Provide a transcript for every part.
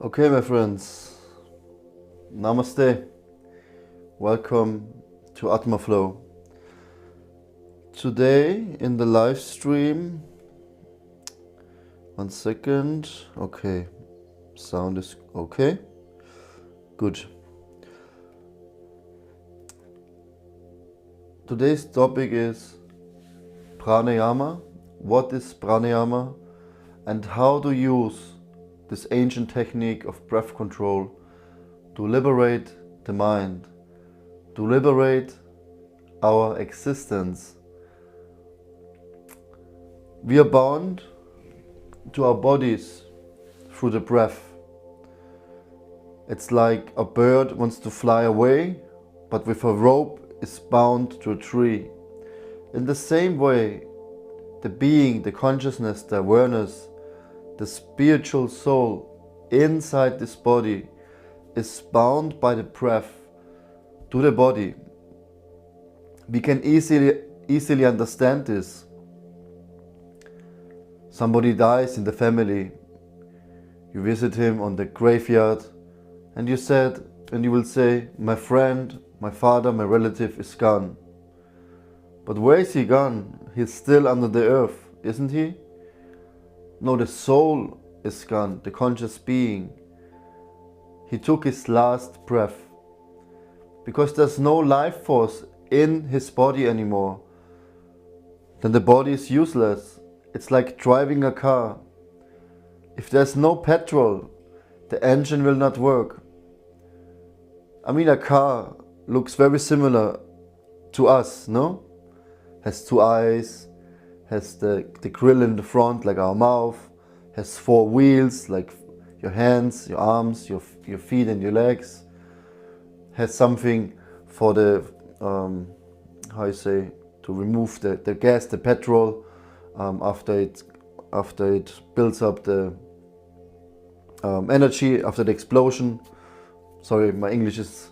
Okay, my friends, Namaste. Welcome to Atmaflow. Today in the live stream, 1 second. Okay, sound is okay. Good. Today's topic is Pranayama. What is Pranayama and how to use this ancient technique of breath control to liberate the mind, to liberate our existence. We are bound to our bodies through the breath. It's like a bird wants to fly away, but with a rope is bound to a tree. In the same way, the being, the consciousness, the awareness, the spiritual soul inside this body is bound by the breath to the body. We can easily understand this. Somebody dies in the family. You visit him on the graveyard and you will say, my friend, my father, my relative is gone. But where is he gone? He's still under the earth, isn't he? No, the soul is gone, the conscious being. He took his last breath. Because there's no life force in his body anymore, then the body is useless. It's like driving a car. If there's no petrol, the engine will not work. I mean, a car looks very similar to us, no? Has 2 eyes, has the grill in the front like our mouth, has 4 wheels like your hands, your arms, your feet and your legs, has something for the, to remove the gas, the petrol, after it builds up the energy after the explosion. Sorry, my English is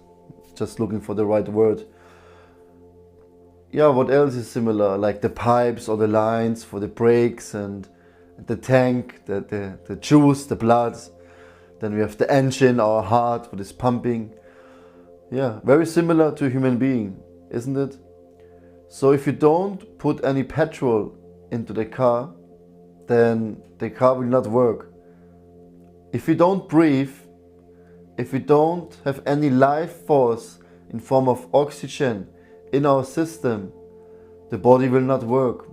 just looking for the right word. Yeah, what else is similar? Like the pipes or the lines for the brakes and the tank, the juice, the blood. Then we have the engine, our heart, what is pumping. Yeah, very similar to a human being, isn't it? So if you don't put any petrol into the car, then the car will not work. If we don't breathe, if we don't have any life force in form of oxygen in our system, the body will not work.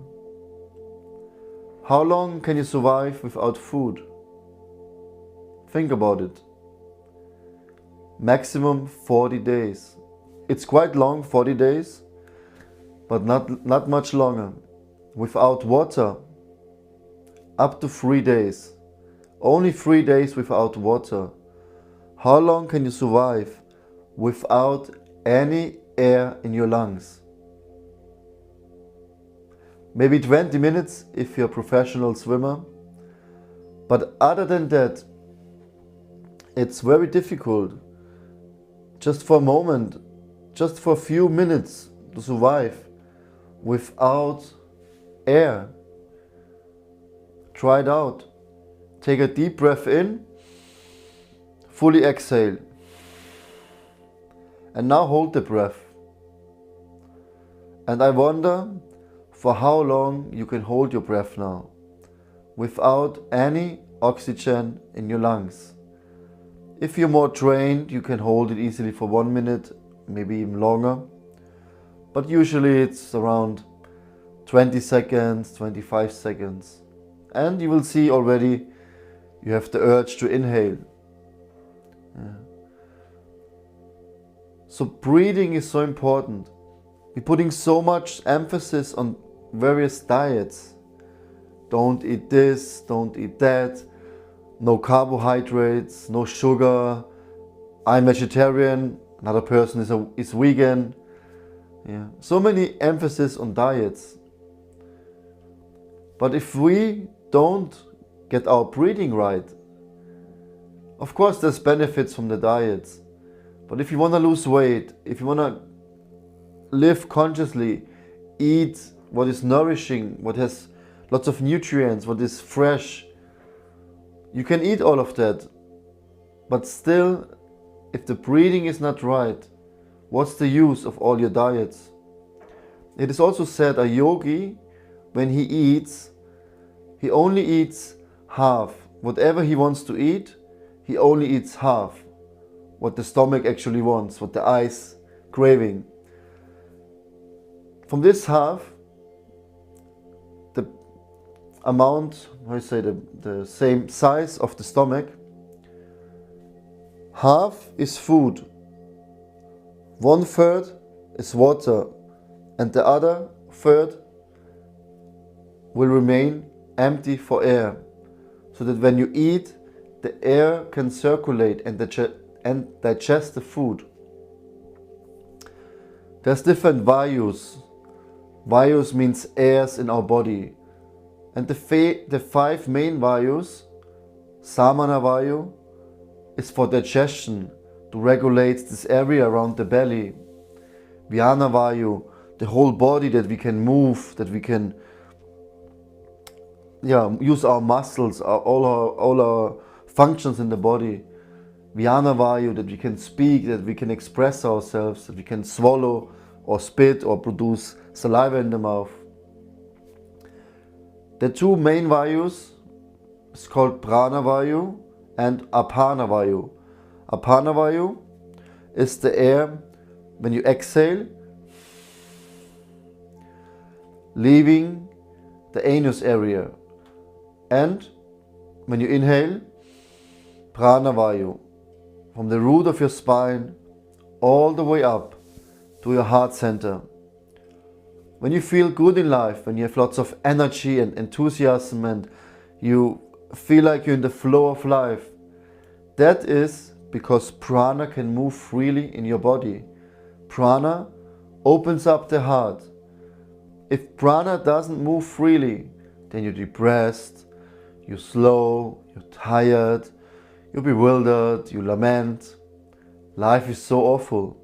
How long can you survive without food? Think about it. Maximum 40 days. It's quite long, 40 days, but not much longer. Without water, up to 3 days. Only 3 days without water. How long can you survive without any air in your lungs? Maybe 20 minutes if you're a professional swimmer. But other than that, it's very difficult. Just for a moment, just for a few minutes to survive without air. Try it out. Take a deep breath in, fully exhale. And now hold the breath. And I wonder for how long you can hold your breath now without any oxygen in your lungs. If you're more trained, you can hold it easily for 1 minute, maybe even longer. But usually it's around 20 seconds, 25 seconds. And you will see already you have the urge to inhale. Yeah. So breathing is so important. We're putting so much emphasis on various diets. Don't eat this, don't eat that. No carbohydrates, no sugar. I'm vegetarian, another person is vegan. Yeah. So many emphasis on diets. But if we don't get our breathing right, of course there's benefits from the diets. But if you want to lose weight, if you want to live consciously, eat what is nourishing, what has lots of nutrients, what is fresh, you can eat all of that. But still, if the breathing is not right, what's the use of all your diets? It is also said a yogi, when he eats, he only eats half. Whatever he wants to eat, he only eats half. What the stomach actually wants, what the eyes craving. From this half, the amount, the same size of the stomach, half is food, 1/3 is water, and the other third will remain empty for air, so that when you eat, the air can circulate and digest the food. There's different vayus. Vayus means airs in our body. And the 5 main vayus, samana vayu, is for digestion, to regulate this area around the belly. Vyana vayu, the whole body, that we can move, that we can use our muscles, all our functions in the body. Vyana vayu, that we can speak, that we can express ourselves, that we can swallow or spit or produce saliva in the mouth. The 2 main vayus is called prana vayu and apana vayu. Apana vayu is the air when you exhale, leaving the anus area, and when you inhale, prana vayu, from the root of your spine all the way up to your heart center. When you feel good in life, when you have lots of energy and enthusiasm and you feel like you're in the flow of life, that is because prana can move freely in your body. Prana opens up the heart. If prana doesn't move freely, then you're depressed, you're slow, you're tired, you're bewildered, you lament. Life is so awful.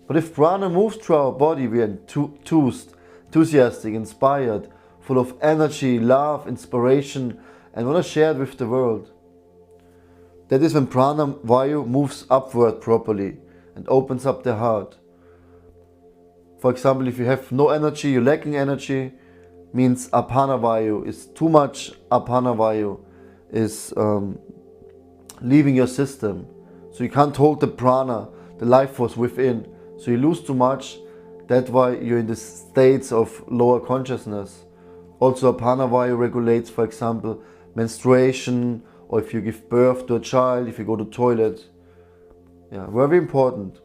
But if prana moves through our body, we are enthused, enthusiastic, inspired, full of energy, love, inspiration, and want to share it with the world. That is when prana vayu moves upward properly and opens up the heart. For example, if you have no energy, you're lacking energy, means apana vayu is too much. Apana vayu is leaving your system. So you can't hold the prana, the life force within. So you lose too much. That's why you're in the states of lower consciousness. Also, apana vayu regulates, for example, menstruation, or if you give birth to a child, if you go to the toilet. Yeah, very important.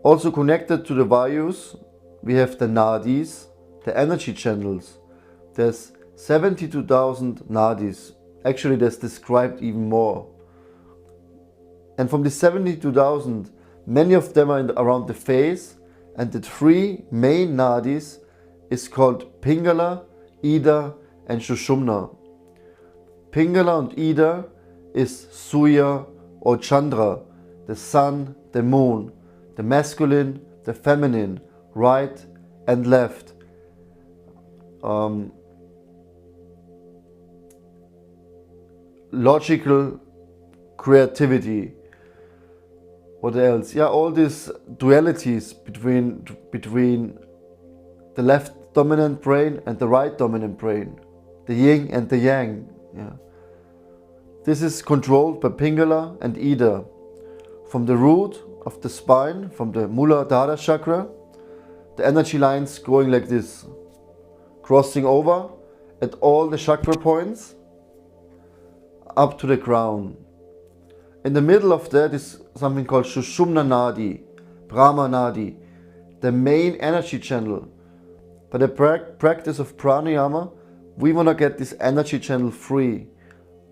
Also connected to the vayus, we have the nadis, the energy channels. There's 72,000 nadis. Actually, there's described even more. And from the 72,000, many of them are around the face, and the 3 main nadis is called Pingala, Ida and Sushumna. Pingala and Ida is Surya or Chandra, the sun, the moon, the masculine, the feminine, right and left. Logical creativity. What else? Yeah, all these dualities between the left dominant brain and the right dominant brain, the yin and the yang. Yeah. This is controlled by Pingala and Ida. From the root of the spine, from the Muladhara chakra, the energy lines going like this, crossing over at all the chakra points up to the crown. In the middle of that is something called Sushumna Nadi, Brahma Nadi, the main energy channel. By the practice of Pranayama, we want to get this energy channel free,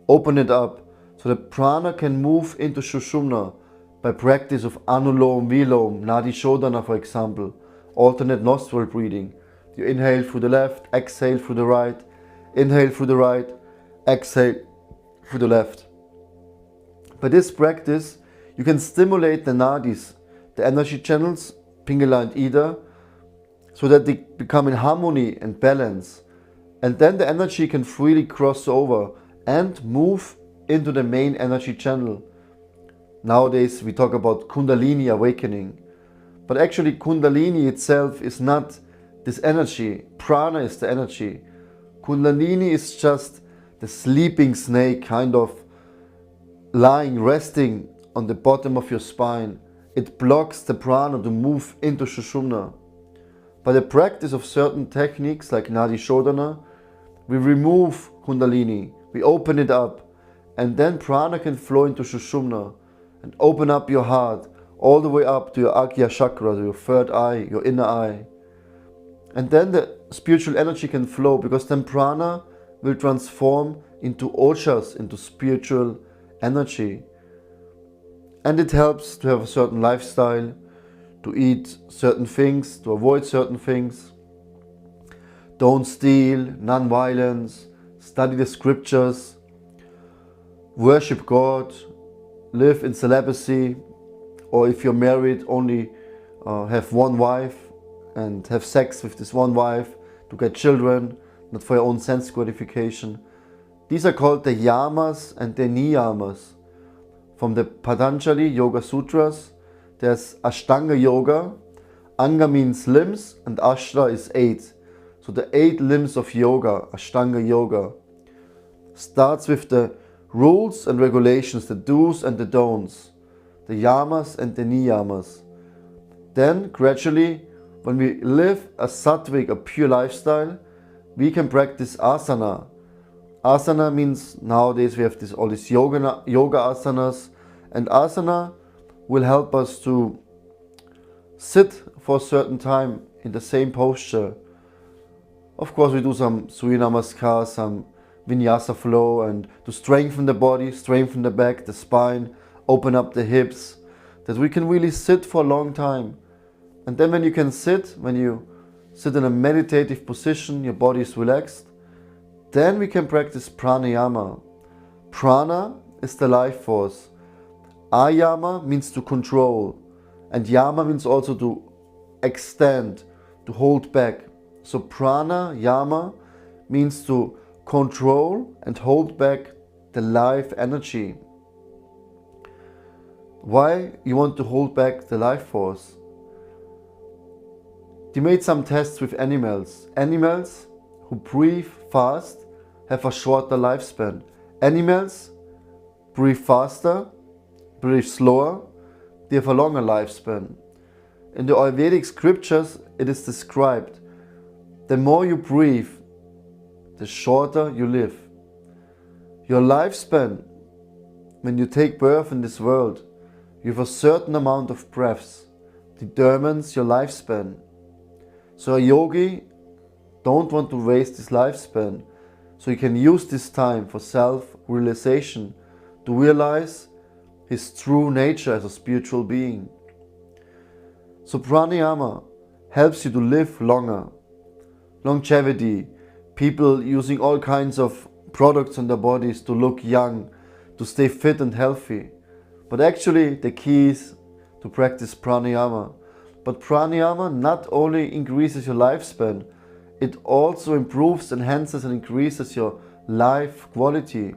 open it up, so that prana can move into Sushumna by practice of Anulom Vilom, Nadi Shodhana, for example, alternate nostril breathing. You inhale through the left, exhale through the right, inhale through the right, exhale through the left. By this practice, you can stimulate the nadis, the energy channels, Pingala and Ida, so that they become in harmony and balance. And then the energy can freely cross over and move into the main energy channel. Nowadays we talk about Kundalini awakening. But actually Kundalini itself is not this energy. Prana is the energy. Kundalini is just the sleeping snake, kind of lying, resting on the bottom of your spine. It blocks the prana to move into Sushumna. By the practice of certain techniques like Nadi Shodhana, we remove Kundalini, we open it up, and then prana can flow into Sushumna and open up your heart all the way up to your Agya chakra, to your third eye, your inner eye. And then the spiritual energy can flow, because then prana will transform into ojas, into spiritual energy. And it helps to have a certain lifestyle, to eat certain things, to avoid certain things. Don't steal, non-violence, study the scriptures, worship God, live in celibacy, or if you're married, only have one wife and have sex with this one wife to get children, not for your own sense gratification. These are called the yamas and the niyamas. From the Patanjali Yoga Sutras, there's Ashtanga Yoga. Anga means limbs and Ashta is 8. So the 8 limbs of yoga, Ashtanga Yoga, starts with the rules and regulations, the do's and the don'ts, the yamas and the niyamas. Then gradually, when we live a sattvic, a pure lifestyle, we can practice asana. Asana means nowadays we have all these yoga asanas, and asana will help us to sit for a certain time in the same posture. Of course, we do some Surya Namaskar, some Vinyasa flow, and to strengthen the body, strengthen the back, the spine, open up the hips, that we can really sit for a long time. And then when you sit in a meditative position, your body is relaxed, then we can practice pranayama. Prana is the life force. Ayama means to control, and yama means also to extend, to hold back. So prana, yama means to control and hold back the life energy. Why you want to hold back the life force? They made some tests with animals. Animals who breathe fast have a shorter lifespan. Animals breathe faster, breathe slower, they have a longer lifespan. In the Ayurvedic scriptures it is described, the more you breathe, the shorter you live. Your lifespan, when you take birth in this world, you have a certain amount of breaths, determines your lifespan. So a yogi don't want to waste his lifespan, so he can use this time for self-realization, to realize his true nature as a spiritual being. So pranayama helps you to live longer. Longevity, people using all kinds of products on their bodies to look young, to stay fit and healthy. But actually the key is to practice pranayama. But pranayama not only increases your lifespan, it also improves, enhances and increases your life quality.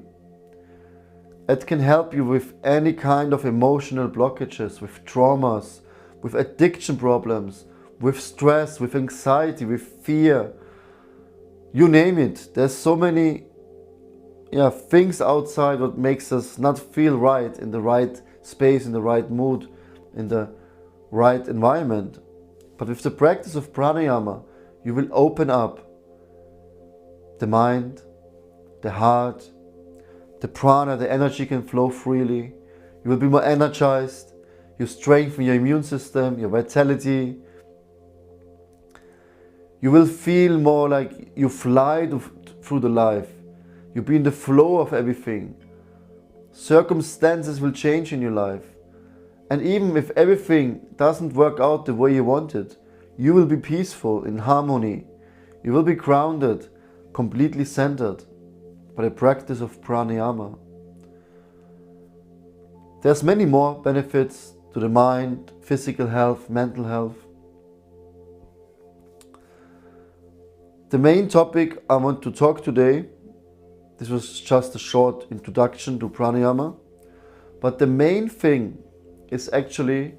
It can help you with any kind of emotional blockages, with traumas, with addiction problems, with stress, with anxiety, with fear. You name it. There's so many things outside that makes us not feel right, in the right space, in the right mood, in the right environment. But with the practice of pranayama, you will open up the mind, the heart, the prana, the energy can flow freely. You will be more energized. You strengthen your immune system, your vitality. You will feel more like you fly through the life. You'll be in the flow of everything. Circumstances will change in your life. And even if everything doesn't work out the way you wanted, you will be peaceful, in harmony. You will be grounded, completely centered by the practice of pranayama. There's many more benefits to the mind, physical health, mental health. The main topic I want to talk today This was just a short introduction to pranayama. But the main thing is actually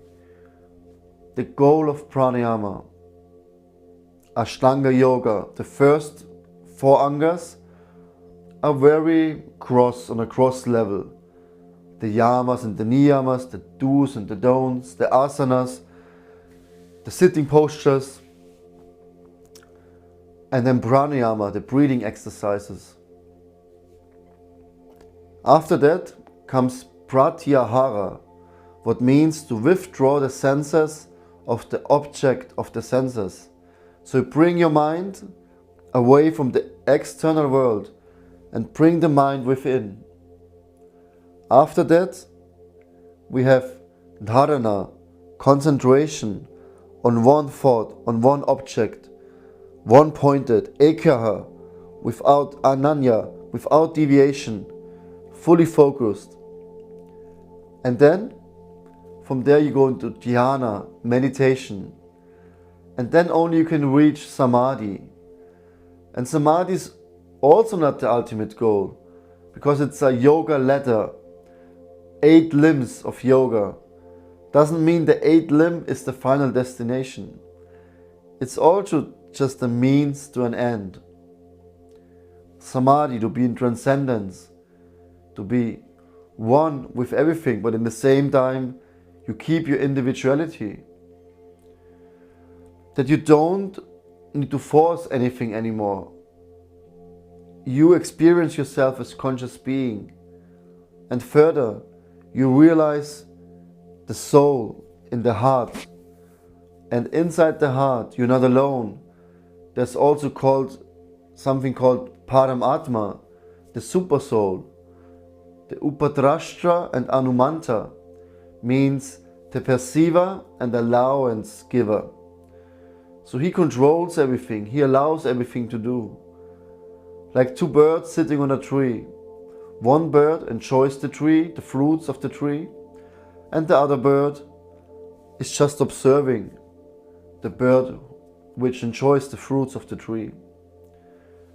the goal of pranayama. Ashtanga yoga, the first 4 angas are very on a cross level. The yamas and the niyamas, the do's and the don'ts, the asanas, the sitting postures, and then pranayama, the breathing exercises. After that comes pratyahara, what means to withdraw the senses of the object of the senses. So bring your mind away from the external world and bring the mind within. After that, we have dharana, concentration on one thought, on one object, one pointed, ekaha, without ananya, without deviation, fully focused. And then, from there you go into dhyana, meditation. And then only you can reach samadhi. And samadhi is also not the ultimate goal, because it's a yoga ladder, 8 limbs of yoga. Doesn't mean the 8th limb is the final destination. It's also just a means to an end. Samadhi, to be in transcendence, to be one with everything, but in the same time you keep your individuality. That you don't need to force anything anymore. You experience yourself as conscious being. And further, you realize the soul in the heart. And inside the heart, you're not alone. There's also something called Paramatma, the super soul. The Upadrashtra and Anumanta means the perceiver and allowance giver. So he controls everything, he allows everything to do. Like 2 birds sitting on a tree. One bird enjoys the tree, the fruits of the tree, and the other bird is just observing the bird which enjoys the fruits of the tree.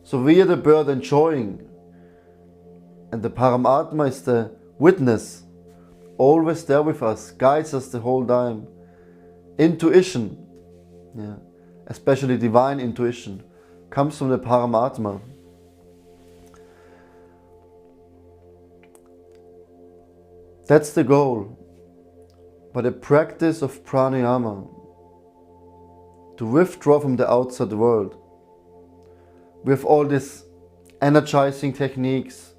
So we are the bird enjoying, and the Paramatma is the witness, always there with us, guides us the whole time. Intuition, especially divine intuition, comes from the Paramatma. That's the goal. But the practice of pranayama, to withdraw from the outside world, with all these energizing techniques,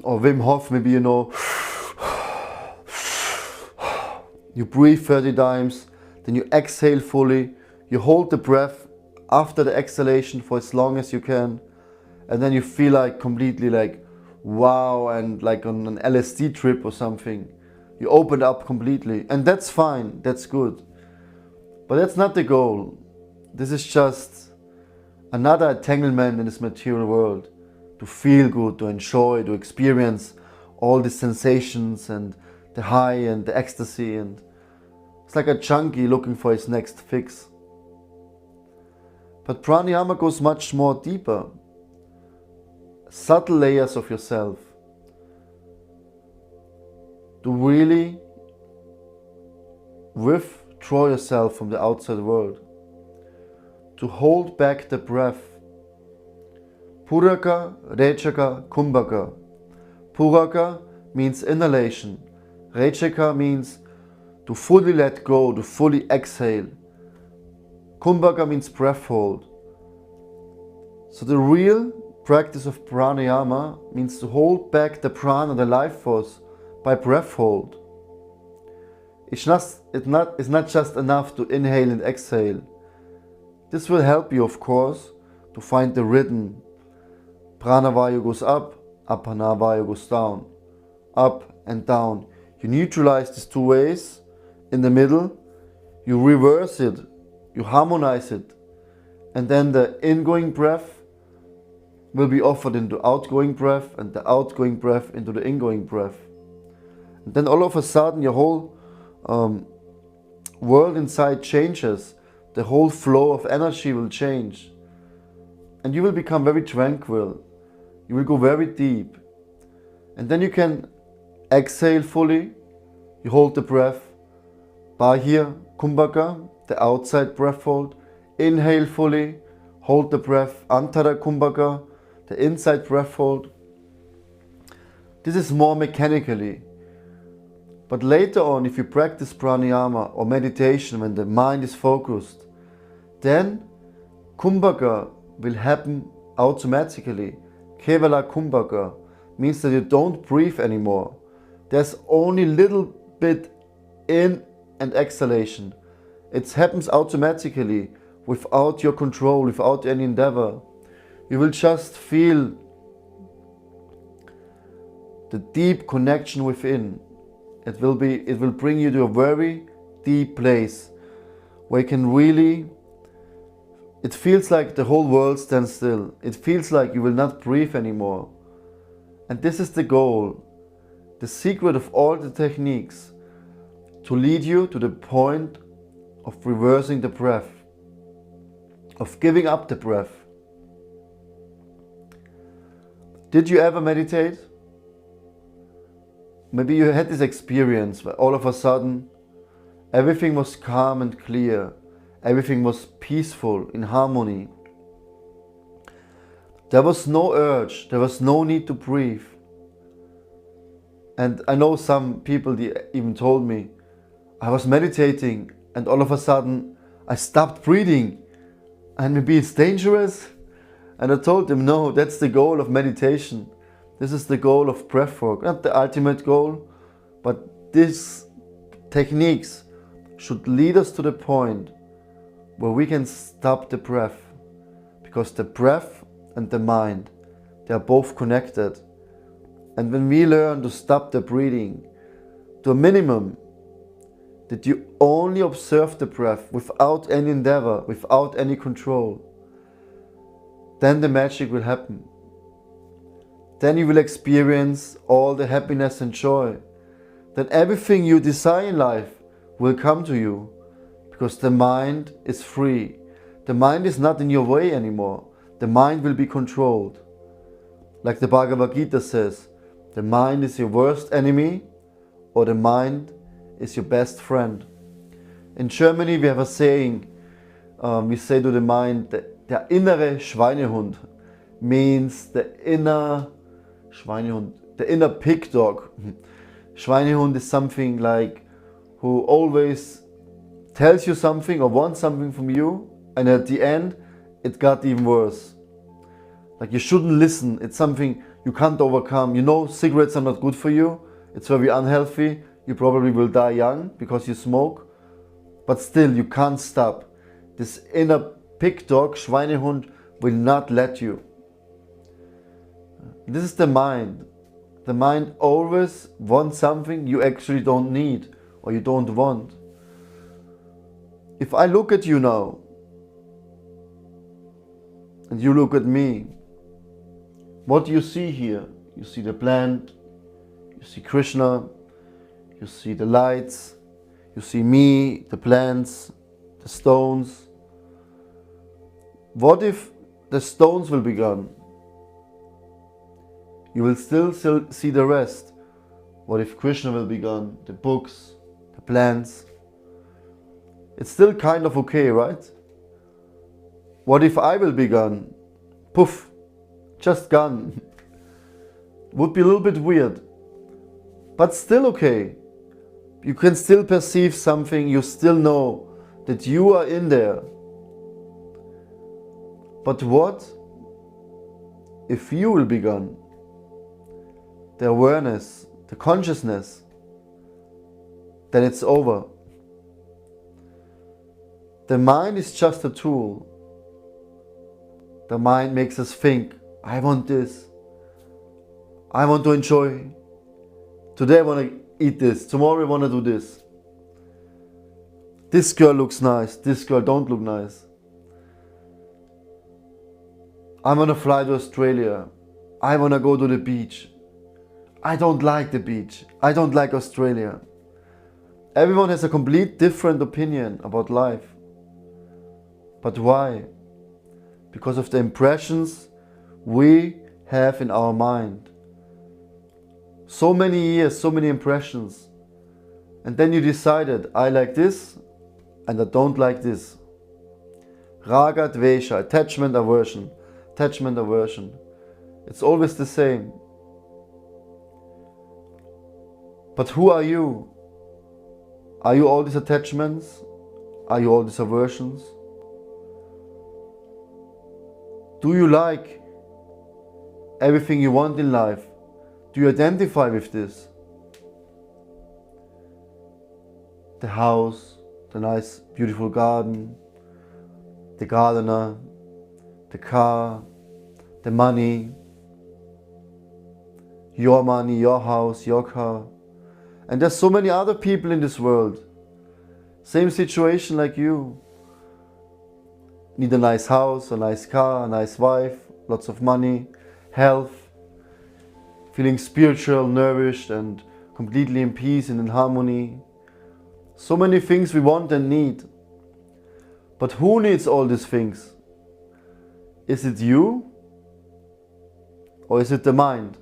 or Wim Hof, maybe you know, you breathe 30 times, then you exhale fully, you hold the breath after the exhalation for as long as you can, and then you feel like completely like wow, and like on an LSD trip or something. You open up completely, and that's fine, that's good. But that's not the goal. This is just another entanglement in this material world. To feel good, to enjoy, to experience all the sensations and the high and the ecstasy, and it's like a junkie looking for his next fix. But pranayama goes much more deeper. Subtle layers of yourself. To really withdraw yourself from the outside world. To hold back the breath. Puraka, Rechaka, Kumbhaka. Puraka means inhalation. Rechaka means to fully let go, to fully exhale. Kumbhaka means breath hold. So the real practice of pranayama means to hold back the prana, the life force, by breath hold. It's not just enough to inhale and exhale. This will help you, of course, to find the rhythm. Pranavayu goes up, Apanavayu goes down. Up and down. You neutralize these 2 ways. In the middle, you reverse it, you harmonize it. And then the ingoing breath will be offered into outgoing breath, and the outgoing breath into the ingoing breath. And then all of a sudden your whole world inside changes. The whole flow of energy will change. and you will become very tranquil. You will go very deep. And then you can exhale fully. You hold the breath. Bahir Kumbhaka, the outside breath hold. Inhale fully. Hold the breath. Antara Kumbhaka, the inside breath hold. This is more mechanically. But later on, if you practice pranayama or meditation when the mind is focused, then Kumbhaka will happen automatically. Kevala Kumbhaka means that you don't breathe anymore. There's only little bit in and exhalation. It happens automatically, without your control, without any endeavor. You will just feel the deep connection within. It will bring you to a very deep place where you can really, it feels like the whole world stands still. It feels like you will not breathe anymore. And this is the goal, the secret of all the techniques, to lead you to the point of reversing the breath, of giving up the breath. Did you ever meditate? Maybe you had this experience where all of a sudden everything was calm and clear, everything was peaceful, in harmony. There was no urge, there was no need to breathe. And I know some people even told me, I was meditating and all of a sudden I stopped breathing and maybe it's dangerous. And I told them, no, that's the goal of meditation. This is the goal of breathwork, not the ultimate goal, but these techniques should lead us to the point where we can stop the breath, because the breath and the mind, they are both connected. And when we learn to stop the breathing to a minimum, that you only observe the breath without any endeavor, without any control, then the magic will happen. Then you will experience all the happiness and joy. Then everything you desire in life will come to you, because the mind is free. The mind is not in your way anymore. The mind will be controlled. Like the Bhagavad Gita says, the mind is your worst enemy, or the mind is your best friend. In Germany we have a saying, we say to the mind, der innere Schweinehund means the inner Schweinehund, the inner pig dog. Schweinehund is something like who always tells you something or wants something from you, and at the end it got even worse. Like you shouldn't listen, it's something you can't overcome. You know cigarettes are not good for you, it's very unhealthy, you probably will die young because you smoke, but still you can't stop. This inner pig dog, Schweinehund, will not let you. This is the mind. The mind always wants something you actually don't need or you don't want. If I look at you now and you look at me, what do you see here? You see the plant, you see Krishna, you see the lights, you see me, the plants, the stones. What if the stones will be gone? You will still see the rest. What if Krishna will be gone? The books, the plants. It's still kind of okay, right? What if I will be gone? Poof, just gone. Would be a little bit weird, but still okay. You can still perceive something, you still know that you are in there. But what if you will be gone? The awareness, the consciousness, then it's over. The mind is just a tool. The mind makes us think, I want this, I want to enjoy. Today I want to eat this, tomorrow I want to do this. This girl looks nice, this girl don't look nice. I want to fly to Australia. I want to go to the beach. I don't like the beach. I don't like Australia. Everyone has a complete different opinion about life. But why? because of the impressions we have in our mind. So many years, so many impressions. And then you decided, I like this and I don't like this. Raga, dvesha, attachment, aversion. Attachment, aversion. It's always the same. But who are you? Are you all these attachments? Are you all these aversions? Do you like everything you want in life? Do you identify with this? The house, the nice beautiful garden, the gardener, the car, the money, your money, your house, your car. And there's so many other people in this world. Same situation like you. Need a nice house, a nice car, a nice wife, lots of money, health, feeling spiritual, nourished and completely in peace and in harmony. So many things we want and need. But who needs all these things? Is it you? Or is it the mind?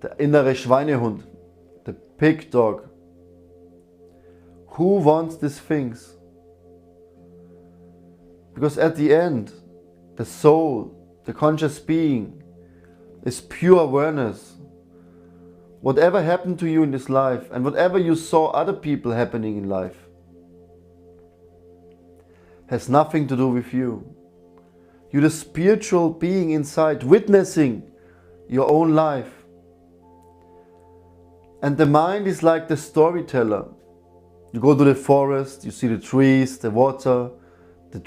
Der innere Schweinehund, the pig dog. Who wants these things? Because at the end, the soul, the conscious being, is pure awareness. Whatever happened to you in this life and whatever you saw other people happening in life has nothing to do with you. You're the spiritual being inside, witnessing your own life. And the mind is like the storyteller. You go to the forest, you see the trees, the water, the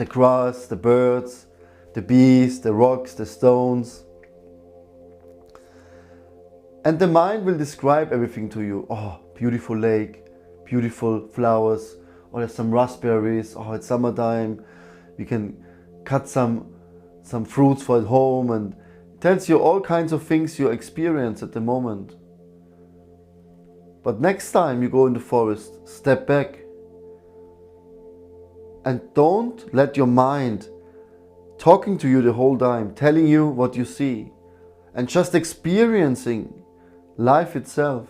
grass, the birds, the bees, the rocks, the stones. And the mind will describe everything to you. Oh, beautiful lake, beautiful flowers, oh, there's some raspberries, oh, it's summertime, we can cut some fruits for at home, and tells you all kinds of things you experience at the moment. But next time you go in the forest, step back and don't let your mind talking to you the whole time, telling you what you see, and just experiencing life itself.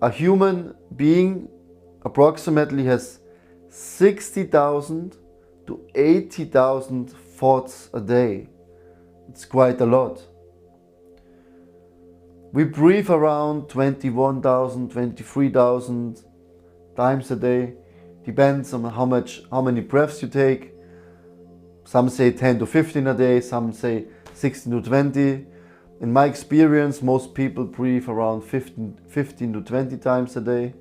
A human being approximately has 60,000 to 80,000 thoughts a day. It's quite a lot. We breathe around 21,000, 23,000 times a day. Depends on how many breaths you take. Some say 10 to 15 a day, some say 16 to 20. In my experience, most people breathe around 15 to 20 times a day.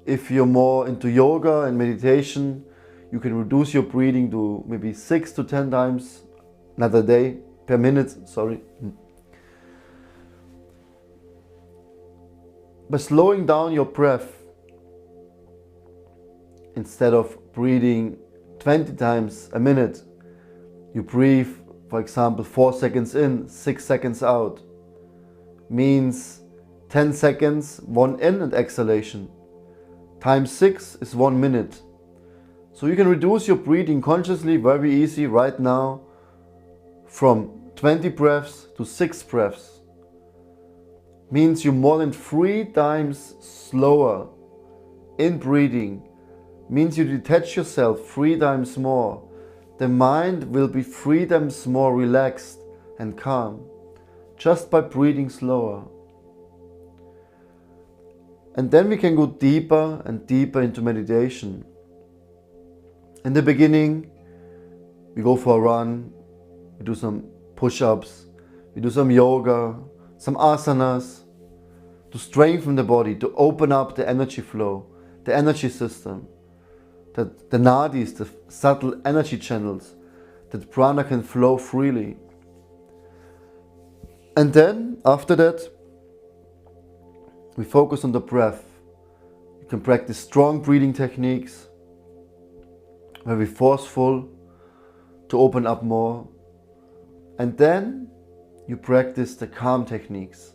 If you're more into yoga and meditation, you can reduce your breathing to maybe 6 to 10 times, not a day, per minute, sorry. By slowing down your breath, instead of breathing 20 times a minute, you breathe, for example, 4 seconds in, 6 seconds out. Means 10 seconds, 1 in and exhalation. Times 6 is 1 minute. So you can reduce your breathing consciously, very easy right now, from 20 breaths to 6 breaths. Means you're more than 3 times slower in breathing. Means you detach yourself 3 times more. The mind will be 3 times more relaxed and calm just by breathing slower. And then we can go deeper and deeper into meditation. In the beginning, we go for a run, we do some push-ups, we do some yoga, some asanas to strengthen the body, to open up the energy flow, the energy system. That the nadis, the subtle energy channels, that prana can flow freely. And then, after that, we focus on the breath. You can practice strong breathing techniques, very forceful, to open up more. And then, you practice the calm techniques.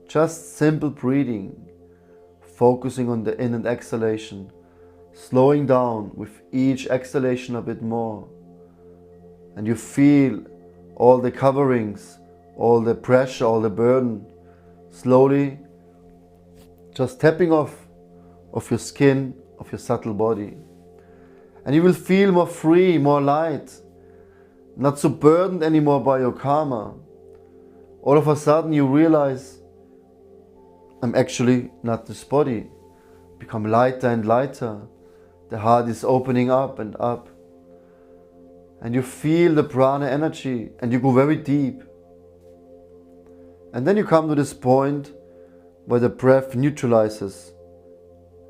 Just simple breathing, focusing on the in and exhalation, slowing down with each exhalation a bit more. And you feel all the coverings, all the pressure, all the burden slowly just tapping off of your skin, of your subtle body. And you will feel more free, more light, not so burdened anymore by your karma. All of a sudden you realize, I'm actually not this body. Become lighter and lighter. The heart is opening up and up. And you feel the prana energy and you go very deep. And then you come to this point where the breath neutralizes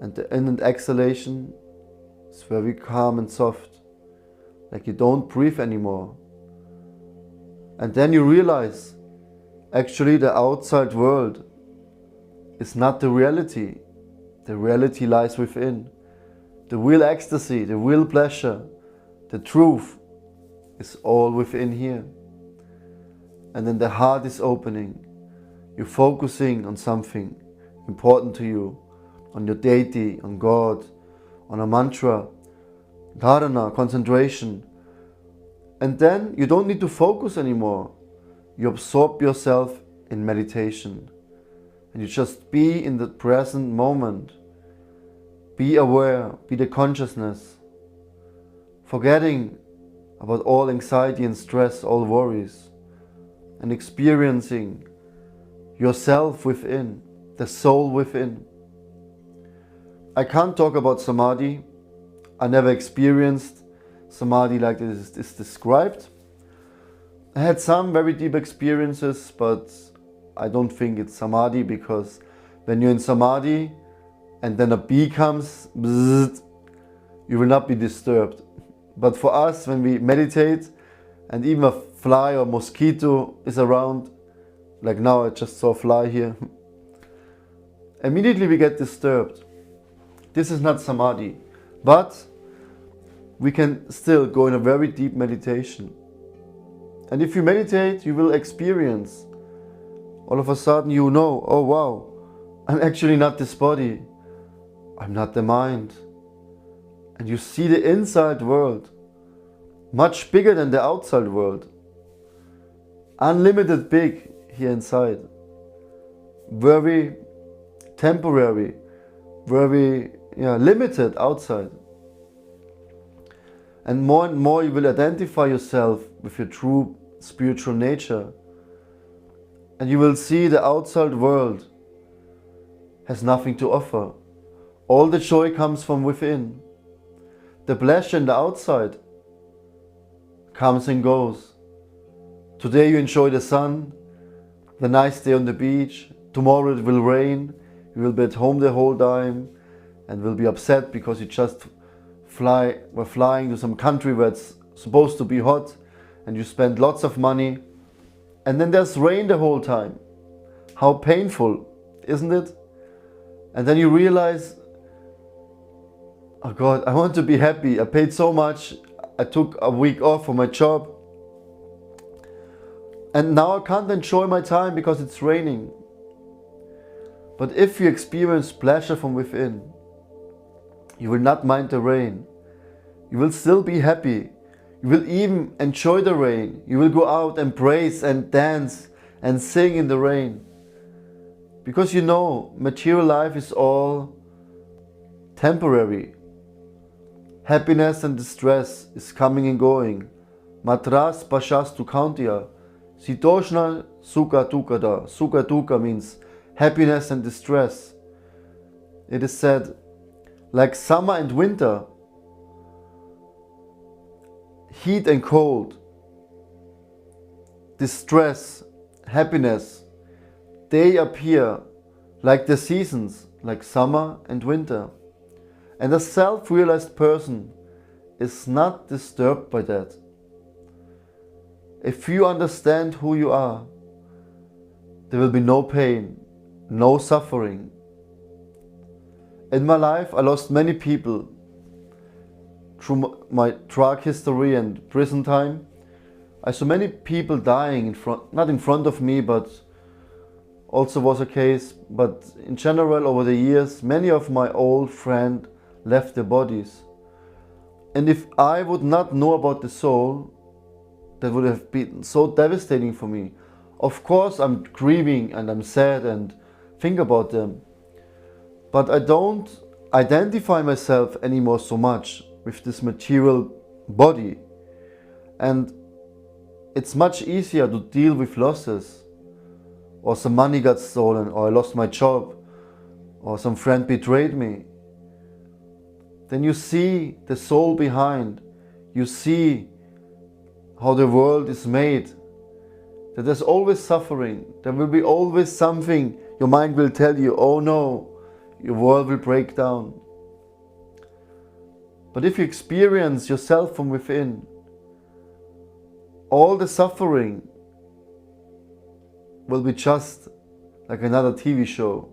and the in and exhalation is very calm and soft, like you don't breathe anymore. And then you realize actually the outside world is not the reality. The reality lies within. The real ecstasy, the real pleasure, the truth is all within here. And then the heart is opening. You're focusing on something important to you, on your deity, on God, on a mantra, dharana, concentration. And then you don't need to focus anymore. You absorb yourself in meditation. And you just be in the present moment. Be aware, be the consciousness. Forgetting about all anxiety and stress, all worries. And experiencing yourself within, the soul within. I can't talk about samadhi. I never experienced samadhi like this is described. I had some very deep experiences, but I don't think it's samadhi, because when you're in samadhi and then a bee comes, bzzzt, you will not be disturbed. But for us, when we meditate and even a fly or mosquito is around, like now I just saw a fly here, immediately we get disturbed. This is not samadhi, but we can still go in a very deep meditation. And if you meditate, you will experience, all of a sudden you know, oh wow, I'm actually not this body, I'm not the mind. And you see the inside world, much bigger than the outside world. Unlimited big here inside. Very temporary, very limited outside. And more you will identify yourself with your true spiritual nature. And you will see the outside world has nothing to offer. All the joy comes from within. The pleasure in the outside comes and goes. Today you enjoy the sun, the nice day on the beach. Tomorrow it will rain. You will be at home the whole time and will be upset because you just were flying to some country where it's supposed to be hot and you spend lots of money. And then there's rain the whole time. How painful, isn't it? And then you realize, oh God, I want to be happy. I paid so much. I took a week off for my job. And now I can't enjoy my time because it's raining. But if you experience pleasure from within, you will not mind the rain. You will still be happy. You will even enjoy the rain. You will go out and praise and dance and sing in the rain. Because you know, material life is all temporary. Happiness and distress is coming and going. Matras pashastu kauntia. Sitoshna sukha dukada. Sukha dukkha means happiness and distress. It is said, like summer and winter, heat and cold, distress, happiness, they appear like the seasons, like summer and winter. And a self-realized person is not disturbed by that. If you understand who you are, there will be no pain, no suffering. In my life, I lost many people through my drug history and prison time. I saw many people dying not in front of me, but also was a case. But in general, over the years, many of my old friends left their bodies. And if I would not know about the soul, that would have been so devastating for me. Of course I'm grieving and I'm sad and think about them. But I don't identify myself anymore so much with this material body. And it's much easier to deal with losses. Or some money got stolen, or I lost my job, or some friend betrayed me. Then you see the soul behind. You see how the world is made. That there's always suffering. There will be always something. Your mind will tell you, oh no, your world will break down. But if you experience yourself from within, all the suffering will be just like another TV show.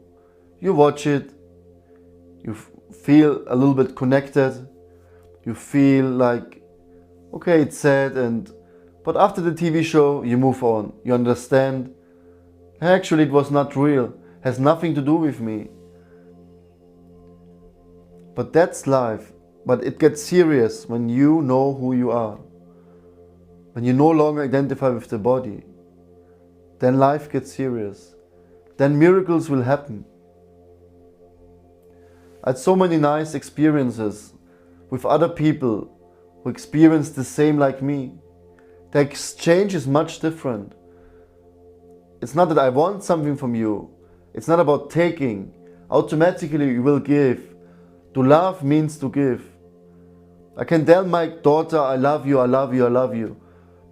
You watch it, you feel a little bit connected, you feel like, okay, it's sad, but after the TV show, you move on. You understand, actually it was not real, has nothing to do with me. But that's life. But it gets serious when you know who you are. When you no longer identify with the body. Then life gets serious. Then miracles will happen. I had so many nice experiences with other people who experienced the same like me. The exchange is much different. It's not that I want something from you. It's not about taking. Automatically you will give. To love means to give. I can tell my daughter, I love you, I love you, I love you.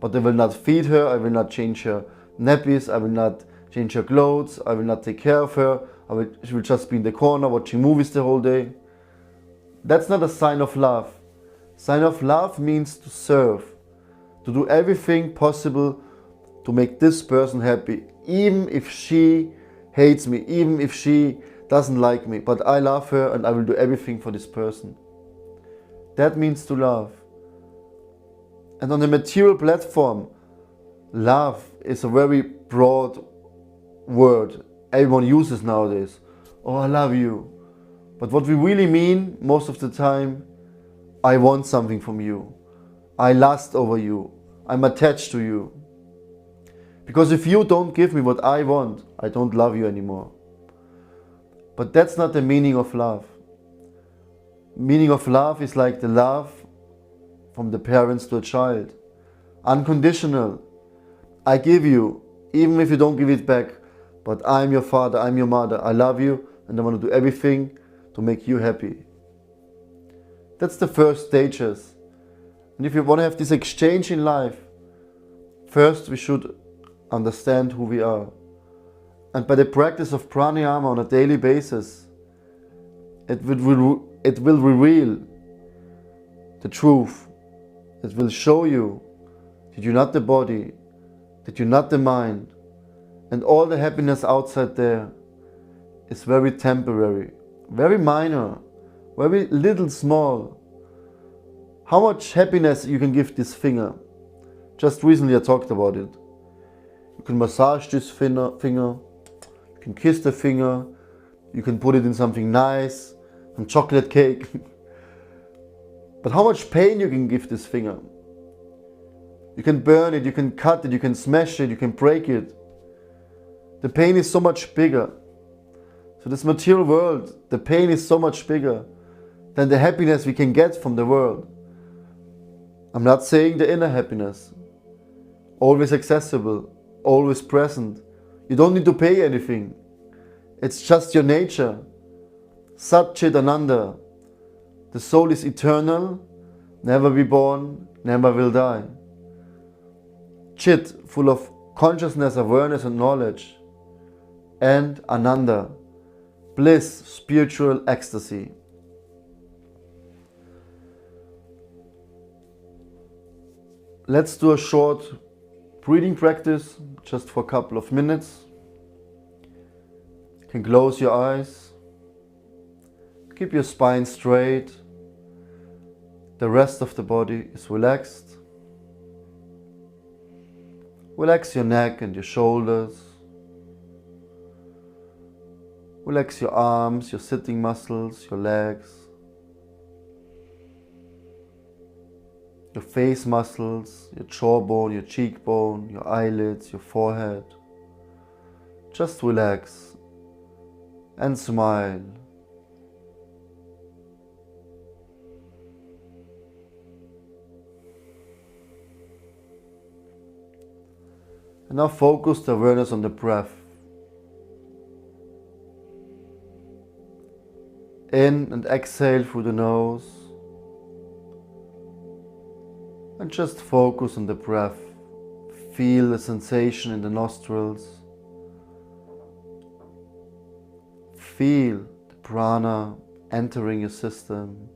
But I will not feed her, I will not change her nappies, I will not change her clothes, I will not take care of her, she will just be in the corner watching movies the whole day. That's not a sign of love. Sign of love means to serve, to do everything possible to make this person happy, even if she hates me, even if she doesn't like me, but I love her and I will do everything for this person. That means to love. And on the material platform, love is a very broad word everyone uses nowadays. Oh, I love you. But what we really mean most of the time, I want something from you. I lust over you. I'm attached to you. Because if you don't give me what I want, I don't love you anymore. But that's not the meaning of love. Meaning of love is like the love from the parents to a child. Unconditional. I give you, even if you don't give it back, but I'm your father, I'm your mother, I love you and I want to do everything to make you happy. That's the first stages. And if you want to have this exchange in life, first we should understand who we are. And by the practice of pranayama on a daily basis, it will reveal the truth. It will show you that you're not the body, that you're not the mind, and all the happiness outside there is very temporary, very minor, very little small. How much happiness you can give this finger? Just recently I talked about it. You can massage this finger, you can kiss the finger, you can put it in something nice, some chocolate cake. But how much pain you can give this finger? You can burn it, you can cut it, you can smash it, you can break it. The pain is so much bigger. So this material world, the pain is so much bigger than the happiness we can get from the world. I'm not saying the inner happiness. Always accessible, always present. You don't need to pay anything. It's just your nature. Sat Chit Ananda. The soul is eternal, never be born, never will die. Chit, full of consciousness, awareness and knowledge. And Ananda, bliss, spiritual ecstasy. Let's do a short breathing practice, just for a couple of minutes. You can close your eyes. Keep your spine straight. The rest of the body is relaxed. Relax your neck and your shoulders. Relax your arms, your sitting muscles, your legs. your face muscles, your jawbone, your cheekbone, your eyelids, your forehead. Just relax and smile. And now focus the awareness on the breath. In and exhale through the nose. And just focus on the breath. Feel the sensation in the nostrils. Feel the prana entering your system.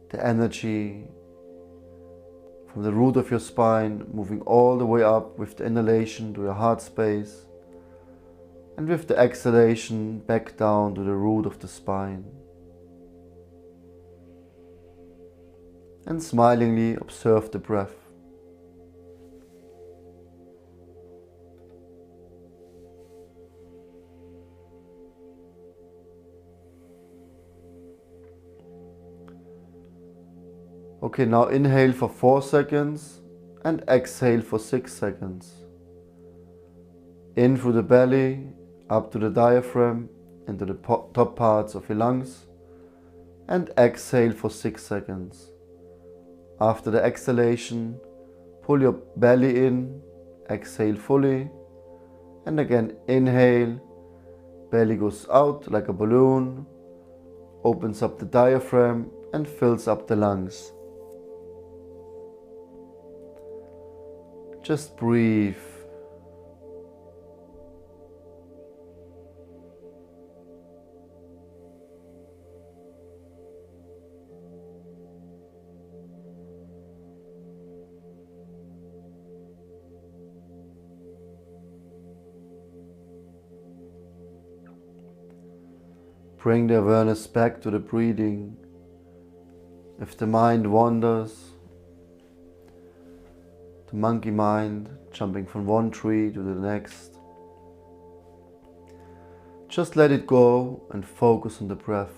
The energy from the root of your spine moving all the way up with the inhalation to your heart space. And with the exhalation back down to the root of the spine. And smilingly observe the breath. Okay, now inhale for 4 seconds and exhale for 6 seconds. In through the belly, up to the diaphragm, into the top parts of your lungs, and exhale for 6 seconds. After the exhalation, pull your belly in, exhale fully, and again inhale, belly goes out like a balloon, opens up the diaphragm and fills up the lungs. Just breathe. Bring the awareness back to the breathing. If the mind wanders, the monkey mind jumping from one tree to the next, just let it go and focus on the breath.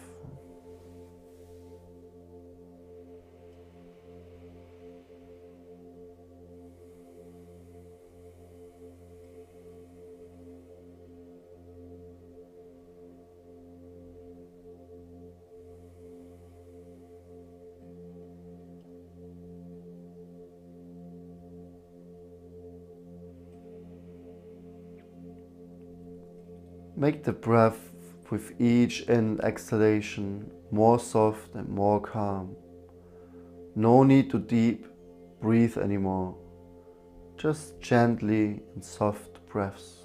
Make the breath with each in exhalation more soft and more calm. No need to deep breathe anymore. Just gently and soft breaths.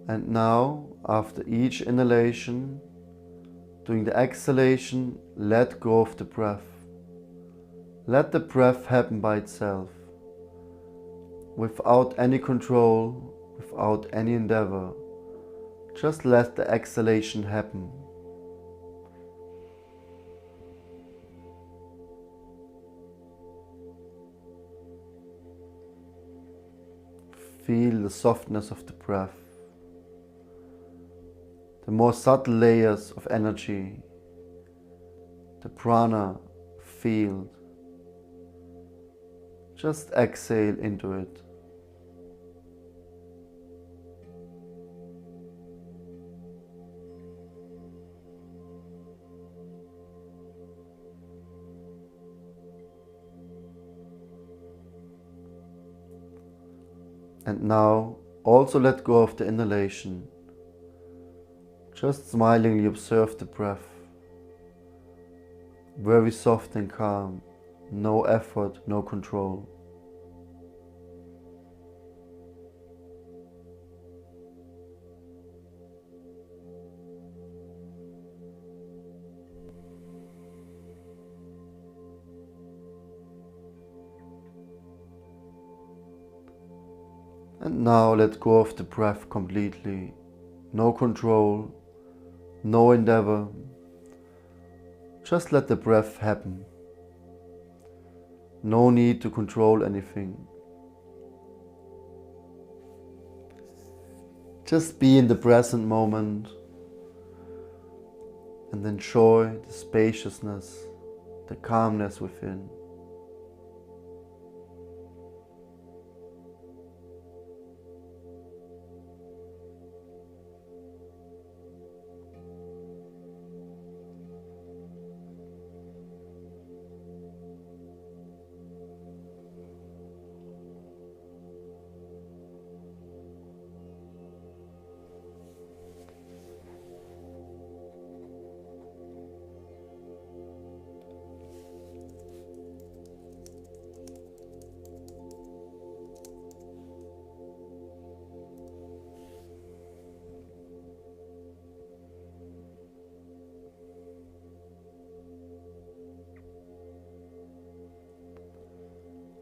And now, after each inhalation, doing the exhalation, let go of the breath. Let the breath happen by itself, without any control, without any endeavor. Just let the exhalation happen. Feel the softness of the breath. The more subtle layers of energy, the prana field. Just exhale into it. And now also let go of the inhalation. Just smilingly observe the breath. Very soft and calm. No effort, no control. And now let go of the breath completely. No control, no endeavor. Just let the breath happen. No need to control anything. Just be in the present moment and enjoy the spaciousness, the calmness within.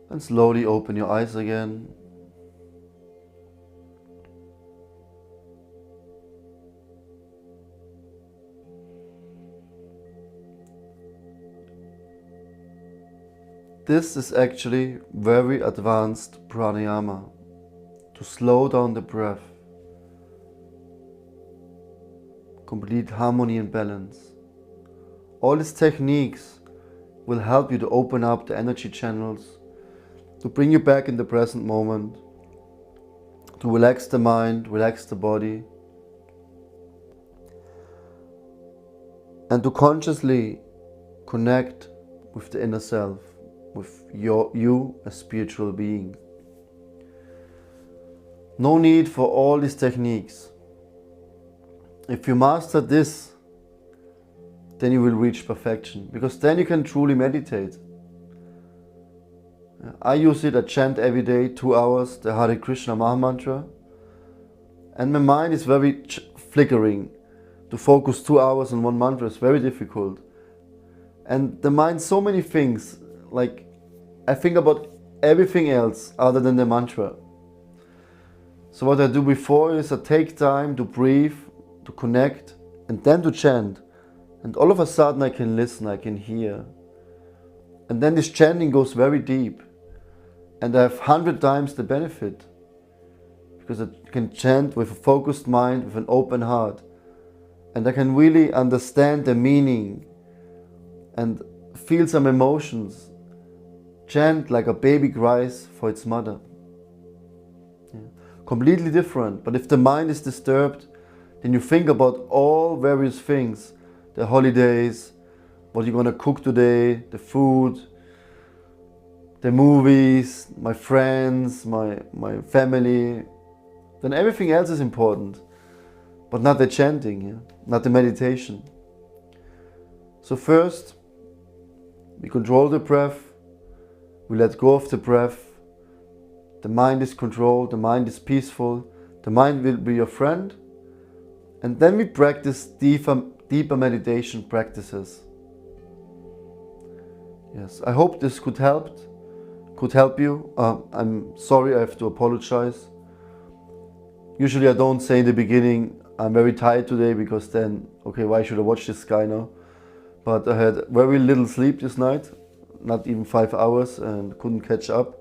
And slowly open your eyes again. This is actually very advanced pranayama to slow down the breath, complete harmony and balance. All these techniques will help you to open up the energy channels, to bring you back in the present moment, to relax the mind, relax the body, and to consciously connect with the inner self, with you as spiritual being. No need for all these techniques. If you master this, then you will reach perfection, because then you can truly meditate. I use it, I chant every day 2 hours the Hare Krishna Maha Mantra, and my mind is very flickering. To focus 2 hours on one mantra is very difficult. And the mind, so many things, like I think about everything else other than the mantra. So what I do before is I take time to breathe, to connect, and then to chant. And all of a sudden I can listen, I can hear. And then this chanting goes very deep. And I have 100 times the benefit. Because I can chant with a focused mind, with an open heart. And I can really understand the meaning and feel some emotions. Chant like a baby cries for its mother. Yeah. Completely different. But if the mind is disturbed, then you think about all various things. The holidays, what you're gonna cook today, the food, the movies, my friends, my family. Then everything else is important. But not the chanting, yeah? Not the meditation. So first, we control the breath, we let go of the breath, the mind is controlled, the mind is peaceful, the mind will be your friend, and then we practice deeper meditation practices. Yes, I hope this could help you. I'm sorry, I have to apologize. Usually I don't say in the beginning, I'm very tired today, because then, okay, why should I watch this guy now? But I had very little sleep this night, not even 5 hours, and couldn't catch up.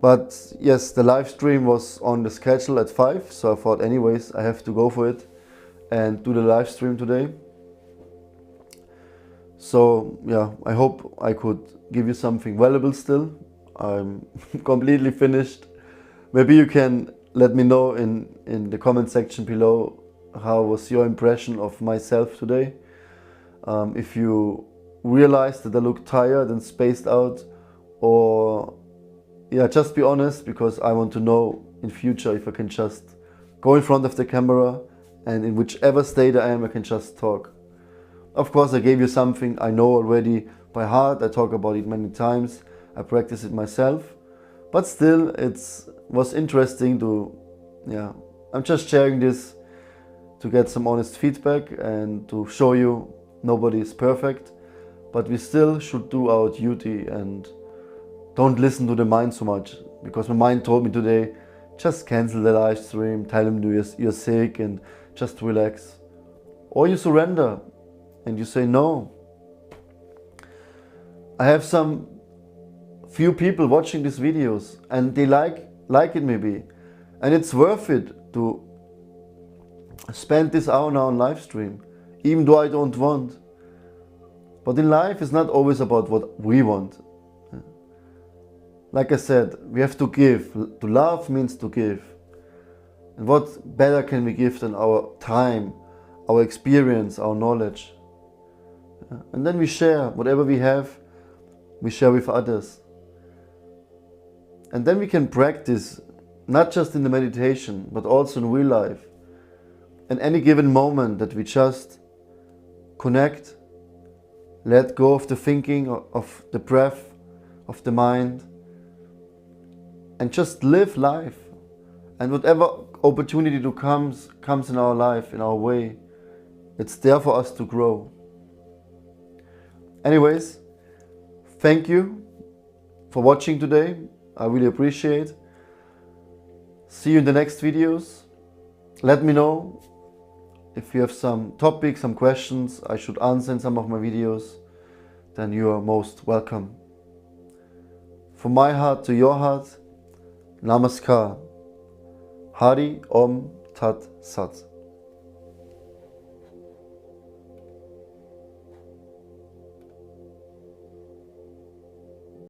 But yes, the live stream was on the schedule at 5, so I thought anyways, I have to go for it and do the live stream today. So yeah, I hope I could give you something valuable still. I'm completely finished. Maybe you can let me know in the comment section below how was your impression of myself today. If you realized that I look tired and spaced out, or yeah, just be honest, because I want to know in future if I can just go in front of the camera and in whichever state I am, I can just talk. Of course, I gave you something I know already by heart. I talk about it many times. I practice it myself, but still it was interesting to, yeah, I'm just sharing this to get some honest feedback and to show you nobody is perfect, but we still should do our duty and don't listen to the mind so much, because my mind told me today, just cancel the live stream, tell them you're sick and just relax. Or you surrender and you say no. I have some few people watching these videos and they like it maybe. And it's worth it to spend this hour now on live stream, even though I don't want. But in life it's not always about what we want. Like I said, we have to give. To love means to give. And what better can we give than our time, our experience, our knowledge? And then we share whatever we have, we share with others. And then we can practice, not just in the meditation, but also in real life. In any given moment that we just connect, let go of the thinking, of the breath, of the mind, and just live life. And whatever opportunity comes in our life, in our way, it's there for us to grow. Anyways, thank you for watching today. I really appreciate. See you in the next videos. Let me know if you have some topics, some questions I should answer in some of my videos, then you are most welcome. From my heart to your heart, Namaskar. Hari Om Tat Sat.